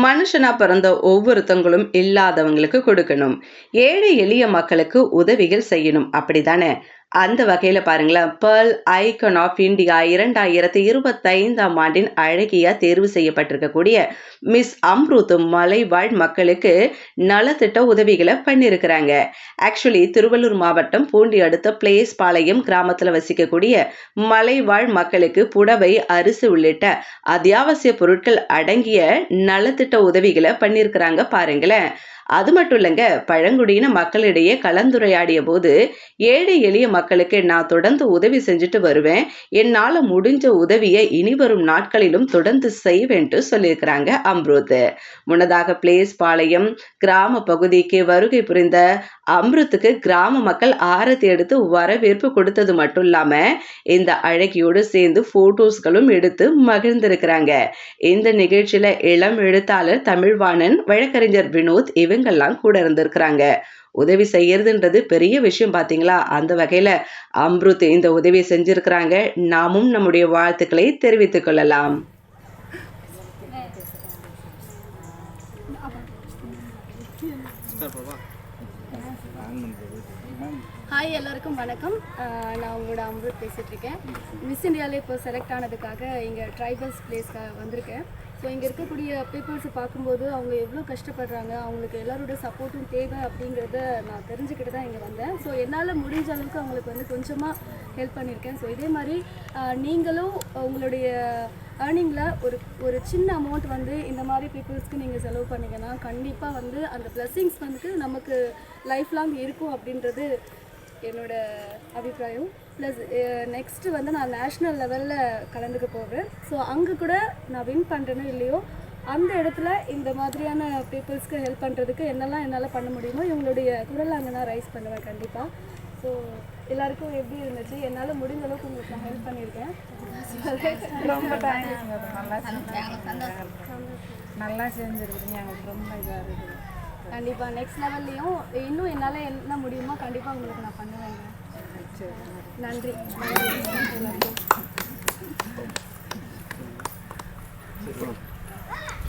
மனுஷனா பிறந்த ஒவ்வொருத்தங்களும் இல்லாதவங்களுக்கு கொடுக்கணும். ஏழை எளிய மக்களுக்கு உதவிகள் செய்யணும். அப்படிதானே? அந்த வகையில பாருங்களேன், பெர்ல் ஐகான் ஆஃப் இந்தியா 2025ஆம் ஆண்டின் அழகியா தேர்வு செய்யப்பட்டிருக்கக்கூடிய மிஸ் அம்ருத் மலைவாழ் மக்களுக்கு நலத்திட்ட உதவிகளை பண்ணியிருக்கிறாங்க. ஆக்சுவலி திருவள்ளூர் மாவட்டம் பூண்டி அடுத்த பிளேஸ் பாளையம் கிராமத்துல வசிக்கக்கூடிய மலைவாழ் மக்களுக்கு புடவை, அரிசி உள்ளிட்ட அத்தியாவசிய பொருட்கள் அடங்கிய நலத்திட்ட உதவிகளை பண்ணியிருக்கிறாங்க பாருங்களேன். அது மட்டும் இல்லைங்க, பழங்குடியின மக்களிடையே கலந்துரையாடிய போது ஏழை எளிய மக்களுக்கு நான் தொடர்ந்து உதவி செஞ்சுட்டு வருவேன், என்னால முடிஞ்ச உதவியை இனி வரும் நாட்களிலும் தொடர்ந்து செய்வேன்ட்டு சொல்லியிருக்கிறாங்க அம்ருத். முன்னதாக பிளேஸ் பாளையம் கிராம பகுதிக்கு வருகை புரிந்த அம்ருத்துக்கு கிராம மக்கள் ஆரத்தி எடுத்து வரவேற்பு கொடுத்தது மட்டும் இல்லாம இந்த அழகியோடு சேர்ந்து போட்டோஸ்களும் எடுத்து மகிழ்ந்திருக்கிறாங்க. இந்த நிகழ்ச்சியில இளம் எழுத்தாளர் தமிழ்வாணன், வழக்கறிஞர் வினோத் இவங்கெல்லாம் கூட இருந்திருக்கிறாங்க. உதவி செய்யறதுன்றது பெரிய விஷயம் பாத்தீங்களா? அந்த வகையில அம்ருத் இந்த உதவி செஞ்சிருக்கிறாங்க. நாமும் நம்முடைய வாழ்த்துக்களை தெரிவித்துக் கொள்ளலாம். ஹாய், எல்லாருக்கும் வணக்கம். நான் உங்களோட அம்ருத் பேசிகிட்ருக்கேன். மிஸ் இந்தியாவில் இப்போ செலக்ட் ஆனதுக்காக இங்கே ட்ரைபல்ஸ் பிளேஸ்க்காக வந்திருக்கேன். ஸோ இங்கே இருக்கக்கூடிய பீப்புள்ஸை பார்க்கும்போது அவங்க எவ்வளோ கஷ்டப்படுறாங்க, அவங்களுக்கு எல்லாரோட சப்போர்ட்டும் தேவை அப்படிங்கிறத நான் தெரிஞ்சுக்கிட்டு தான் இங்கே வந்தேன். ஸோ என்னால் முடிஞ்ச அளவுக்கு அவங்களுக்கு கொஞ்சமாக ஹெல்ப் பண்ணியிருக்கேன். ஸோ இதே மாதிரி நீங்களும் உங்களுடைய ஏர்னிங்கில் ஒரு சின்ன அமௌண்ட் இந்த மாதிரி பீப்புள்ஸ்க்கு நீங்கள் செலவு பண்ணிங்கன்னா கண்டிப்பாக அந்த பிளெஸ்ஸிங்ஸ் நமக்கு லைஃப் லாங் இருக்கும் அப்படின்றது என்னோட அபிப்பிராயம். ப்ளஸ் நெக்ஸ்ட்டு நான் நேஷ்னல் லெவலில் கலந்துக்க போகிறேன். ஸோ அங்கே கூட நான் வின் பண்ணுறேனோ இல்லையோ, அந்த இடத்துல இந்த மாதிரியான பீப்புள்ஸ்க்கு ஹெல்ப் பண்ணுறதுக்கு என்னால் பண்ண முடியுமோ இவங்களுடைய குரல் அங்கே நான் ரைஸ் பண்ணுவேன் கண்டிப்பாக. ஸோ எல்லாருக்கும் எப்படி இருந்துச்சு? என்னால் முடிஞ்ச அளவுக்கு உங்களுக்கு நான் ஹெல்ப் பண்ணியிருக்கேன். ரொம்ப நல்லா செஞ்சுருக்குறீங்க. எங்களுக்கு ரொம்ப இதாக இருக்குது. கண்டிப்பாக நெக்ஸ்ட் லெவல்லையும் இன்னும் என்னால் என்ன முடியுமோ கண்டிப்பாக உங்களுக்கு நான் பண்ணுவேங்க. நன்றி. நன்றி.